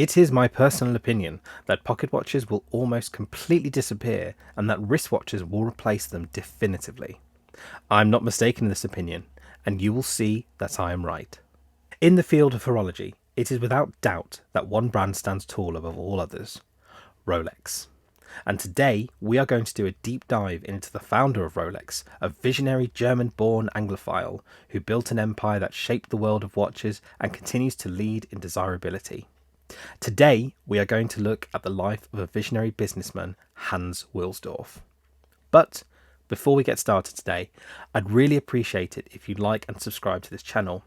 It is my personal opinion that pocket watches will almost completely disappear and that wristwatches will replace them definitively. I'm not mistaken in this opinion, and you will see that I am right. In the field of horology, it is without doubt that one brand stands tall above all others: Rolex. And today we are going to do a deep dive into the founder of Rolex, a visionary German-born Anglophile who built an empire that shaped the world of watches and continues to lead in desirability. Today we are going to look at the life of a visionary businessman, Hans Wilsdorf. But before we get started today, I'd really appreciate it if you'd like and subscribe to this channel.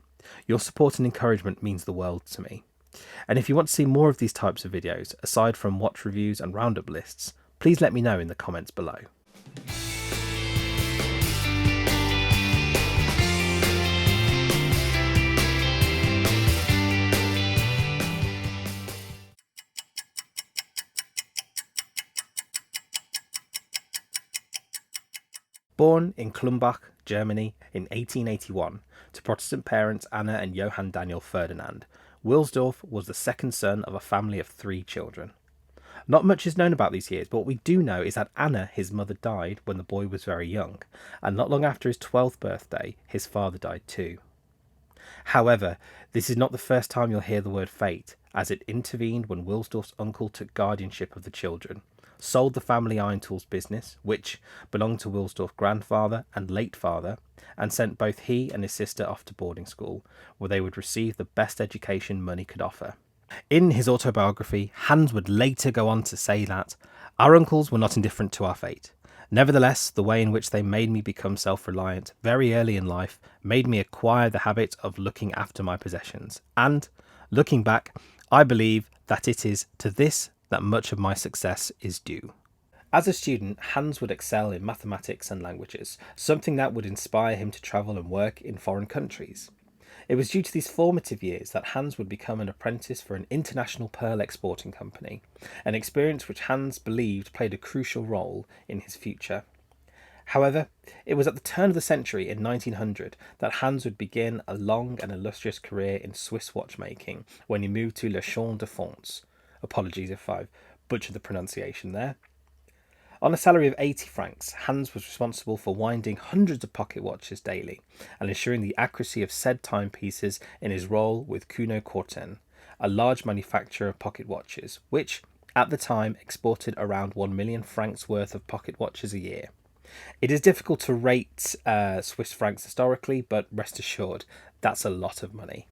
Your support and encouragement means the world to me. And if you want to see more of these types of videos, aside from watch reviews and roundup lists, please let me know in the comments below. Born in Klumbach, Germany in 1881 to Protestant parents Anna and Johann Daniel Ferdinand, Wilsdorf was the second son of a family of 3 children. Not much is known about these years, but what we do know is that Anna, his mother, died when the boy was very young, and not long after his 12th birthday, his father died too. However, this is not the first time you'll hear the word fate, as it intervened when Wilsdorf's uncle took guardianship of the children, sold the family iron tools business, which belonged to Wilsdorf's grandfather and late father, and sent both he and his sister off to boarding school, where they would receive the best education money could offer. In his autobiography, Hans would later go on to say that our uncles were not indifferent to our fate. Nevertheless, the way in which they made me become self-reliant very early in life made me acquire the habit of looking after my possessions. And, looking back, I believe that it is to this that much of my success is due. As a student, Hans would excel in mathematics and languages, something that would inspire him to travel and work in foreign countries. It was due to these formative years that Hans would become an apprentice for an international pearl exporting company, an experience which Hans believed played a crucial role in his future. However, it was at the turn of the century in 1900 that Hans would begin a long and illustrious career in Swiss watchmaking when he moved to Le Champ de France. Apologies if I've butchered the pronunciation there. On a salary of 80 francs, Hans was responsible for winding hundreds of pocket watches daily and ensuring the accuracy of said timepieces in his role with Kuno Corten, a large manufacturer of pocket watches, which, at the time, exported around 1 million francs worth of pocket watches a year. It is difficult to rate Swiss francs historically, but rest assured, that's a lot of money.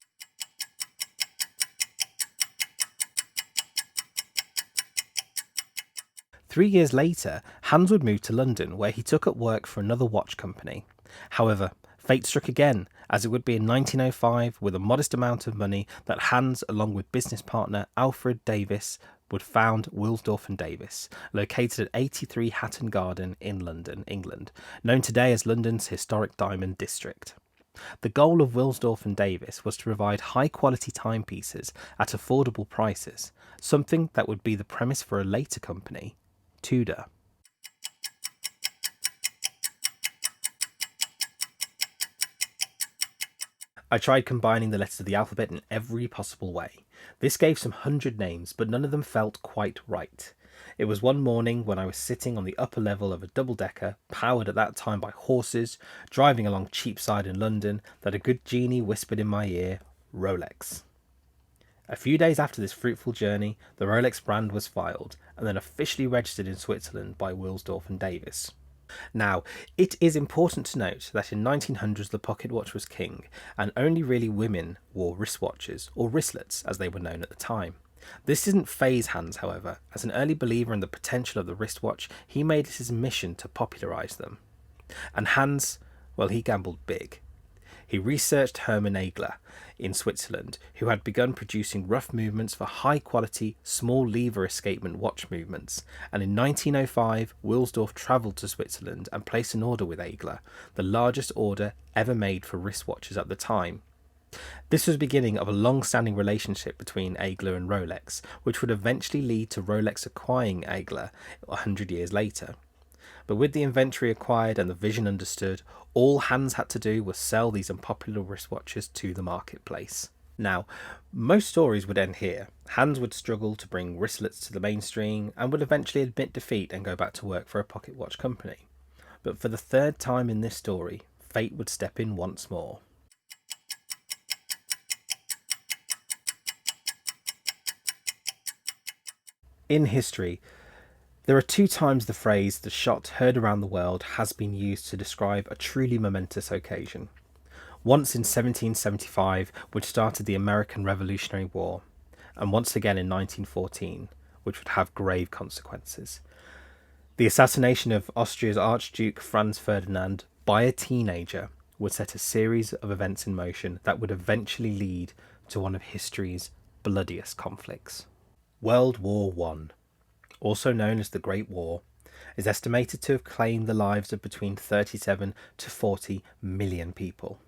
Three years later, Hans would move to London, where he took up work for another watch company. However, fate struck again, as it would be in 1905, with a modest amount of money, that Hans, along with business partner Alfred Davis, would found Wilsdorf and Davis, located at 83 Hatton Garden in London, England, known today as London's historic diamond district. The goal of Wilsdorf and Davis was to provide high-quality timepieces at affordable prices, something that would be the premise for a later company, Tudor. I tried combining the letters of the alphabet in every possible way. This gave some 100 names, but none of them felt quite right. It was one morning when I was sitting on the upper level of a double-decker, powered at that time by horses, driving along Cheapside in London, that a good genie whispered in my ear, Rolex. A few days after this fruitful journey, the Rolex brand was filed and then officially registered in Switzerland by Wilsdorf and Davis. Now, it is important to note that in 1900s the pocket watch was king, and only really women wore wristwatches, or wristlets as they were known at the time. This didn't faze Hans, however. As an early believer in the potential of the wristwatch, he made it his mission to popularise them. And Hans, well, he gambled big. He researched Hermann Egler in Switzerland, who had begun producing rough movements for high-quality, small lever escapement watch movements, and in 1905 Wilsdorf travelled to Switzerland and placed an order with Egler, the largest order ever made for wristwatches at the time. This was the beginning of a long-standing relationship between Egler and Rolex, which would eventually lead to Rolex acquiring Egler 100 years later. But with the inventory acquired and the vision understood, all Hans had to do was sell these unpopular wristwatches to the marketplace. Now, most stories would end here. Hans would struggle to bring wristlets to the mainstream and would eventually admit defeat and go back to work for a pocket watch company. But for the third time in this story, fate would step in once more. In history, there are two times the phrase "the shot heard around the world" has been used to describe a truly momentous occasion. Once in 1775, which started the American Revolutionary War, and once again in 1914, which would have grave consequences. The assassination of Austria's Archduke Franz Ferdinand by a teenager would set a series of events in motion that would eventually lead to one of history's bloodiest conflicts. World War One, also known as the Great War, is estimated to have claimed the lives of between 37 to 40 million people.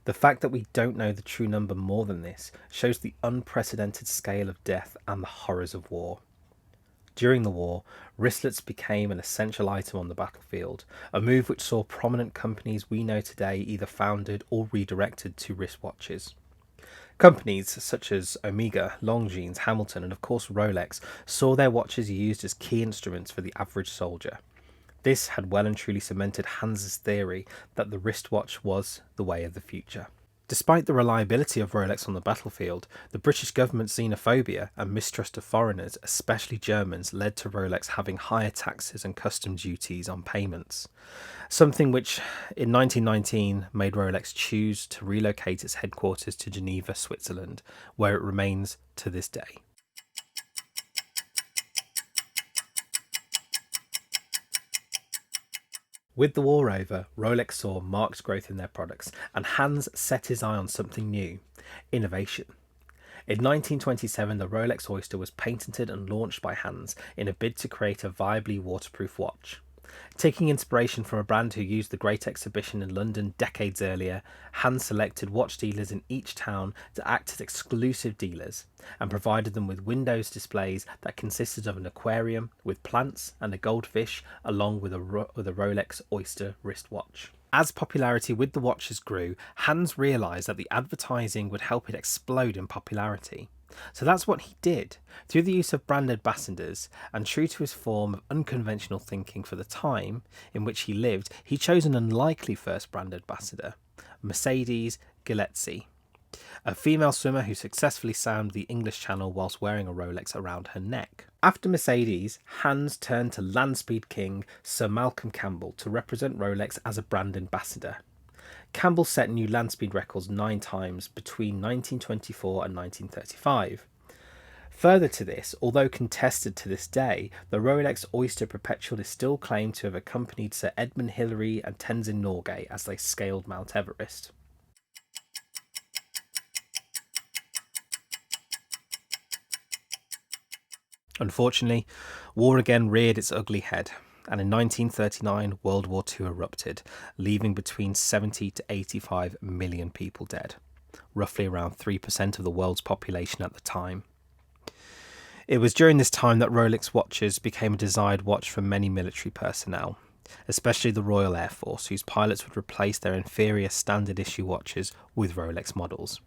The fact that we don't know the true number more than this shows the unprecedented scale of death and the horrors of war. During the war, wristlets became an essential item on the battlefield, a move which saw prominent companies we know today either founded or redirected to wristwatches. Companies such as Omega, Longines, Hamilton, and of course Rolex saw their watches used as key instruments for the average soldier. This had well and truly cemented Hans's theory that the wristwatch was the way of the future. Despite the reliability of Rolex on the battlefield, the British government's xenophobia and mistrust of foreigners, especially Germans, led to Rolex having higher taxes and customs duties on payments. Something which, in 1919, made Rolex choose to relocate its headquarters to Geneva, Switzerland, where it remains to this day. With the war over, Rolex saw marked growth in their products, and Hans set his eye on something new: innovation. In 1927, the Rolex Oyster was patented and launched by Hans in a bid to create a viably waterproof watch. Taking inspiration from a brand who used the Great Exhibition in London decades earlier, Hans selected watch dealers in each town to act as exclusive dealers and provided them with windows displays that consisted of an aquarium with plants and a goldfish, along with a Rolex Oyster wristwatch. As popularity with the watches grew, Hans realised that the advertising would help it explode in popularity. So that's what he did. Through the use of brand ambassadors, and true to his form of unconventional thinking for the time in which he lived, he chose an unlikely first brand ambassador: Mercedes Gillespie, a female swimmer who successfully swam the English Channel whilst wearing a Rolex around her neck. After Mercedes, Hans turned to Landspeed King Sir Malcolm Campbell to represent Rolex as a brand ambassador. Campbell set new land speed records 9 times between 1924 and 1935. Further to this, although contested to this day, the Rolex Oyster Perpetual is still claimed to have accompanied Sir Edmund Hillary and Tenzin Norgay as they scaled Mount Everest. Unfortunately, war again reared its ugly head, and in 1939 World War II erupted, leaving between 70 to 85 million people dead, roughly around 3% of the world's population at the time. It was during this time that Rolex watches became a desired watch for many military personnel, especially the Royal Air Force, whose pilots would replace their inferior standard issue watches with Rolex models.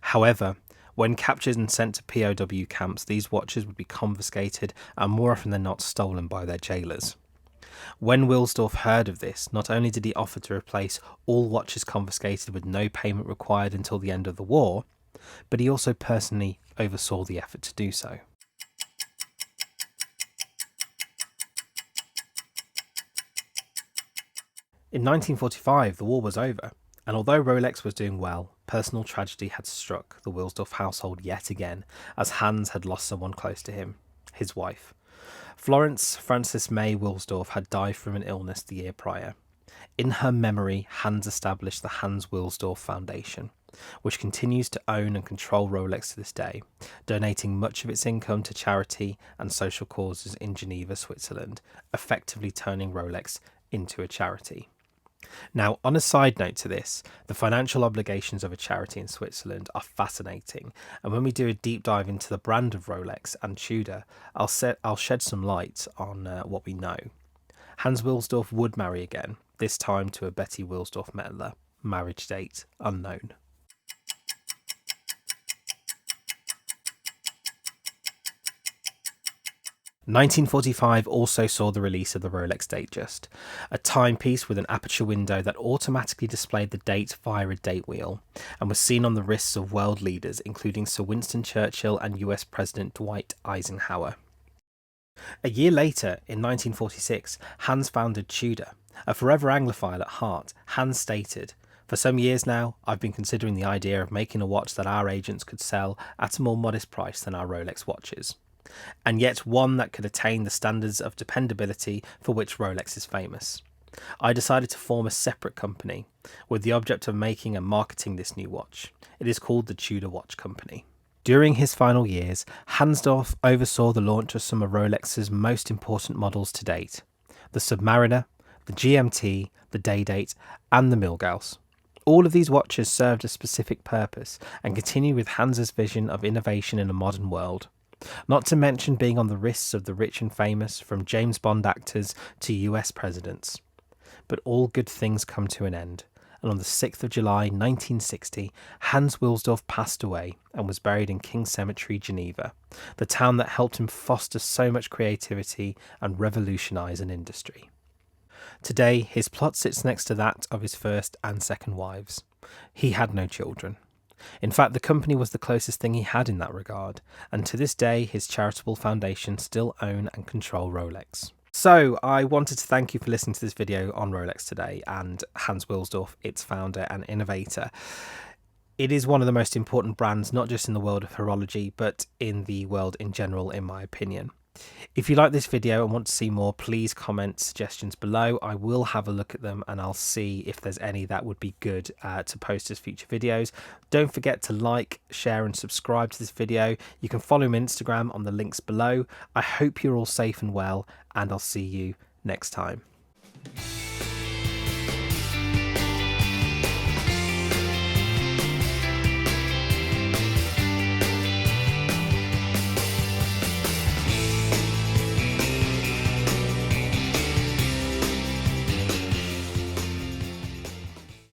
However, when captured and sent to POW camps, these watches would be confiscated and more often than not stolen by their jailers. When Wilsdorf heard of this, not only did he offer to replace all watches confiscated with no payment required until the end of the war, but he also personally oversaw the effort to do so. In 1945, the war was over, and although Rolex was doing well, personal tragedy had struck the Wilsdorf household yet again, as Hans had lost someone close to him, his wife. Florence Frances May Wilsdorf had died from an illness the year prior. In her memory, Hans established the Hans Wilsdorf Foundation, which continues to own and control Rolex to this day, donating much of its income to charity and social causes in Geneva, Switzerland, effectively turning Rolex into a charity. Now, on a side note to this, the financial obligations of a charity in Switzerland are fascinating, and when we do a deep dive into the brand of Rolex and Tudor, I'll shed some light on what we know. Hans Wilsdorf would marry again, this time to a Betty Wilsdorf Mettler, marriage date unknown. 1945 also saw the release of the Rolex DateJust, a timepiece with an aperture window that automatically displayed the date via a date wheel, and was seen on the wrists of world leaders including Sir Winston Churchill and US President Dwight Eisenhower. A year later, in 1946, Hans founded Tudor. A forever Anglophile at heart, Hans stated, "For some years now, I've been considering the idea of making a watch that our agents could sell at a more modest price than our Rolex watches, and yet one that could attain the standards of dependability for which Rolex is famous. I decided to form a separate company with the object of making and marketing this new watch. It is called the Tudor Watch Company." During his final years, Wilsdorf oversaw the launch of some of Rolex's most important models to date: the Submariner, the GMT, the Day-Date, and the Milgauss. All of these watches served a specific purpose and continue with Hans's vision of innovation in a modern world. Not to mention being on the wrists of the rich and famous, from James Bond actors to US presidents. But all good things come to an end, and on the 6th of July 1960, Hans Wilsdorf passed away and was buried in King's Cemetery, Geneva, the town that helped him foster so much creativity and revolutionise an industry. Today, his plot sits next to that of his first and second wives. He had no children. In fact, the company was the closest thing he had in that regard, and to this day his charitable foundation still own and control Rolex. So I wanted to thank you for listening to this video on Rolex today and Hans Wilsdorf, its founder and innovator. It is one of the most important brands, not just in the world of horology, but in the world in general, in my opinion. If you like this video and want to see more, please comment suggestions below. I will have a look at them and I'll see if there's any that would be good to post as future videos. Don't forget to like, share and subscribe to this video. You can follow me on Instagram on the links below. I hope you're all safe and well, and I'll see you next time.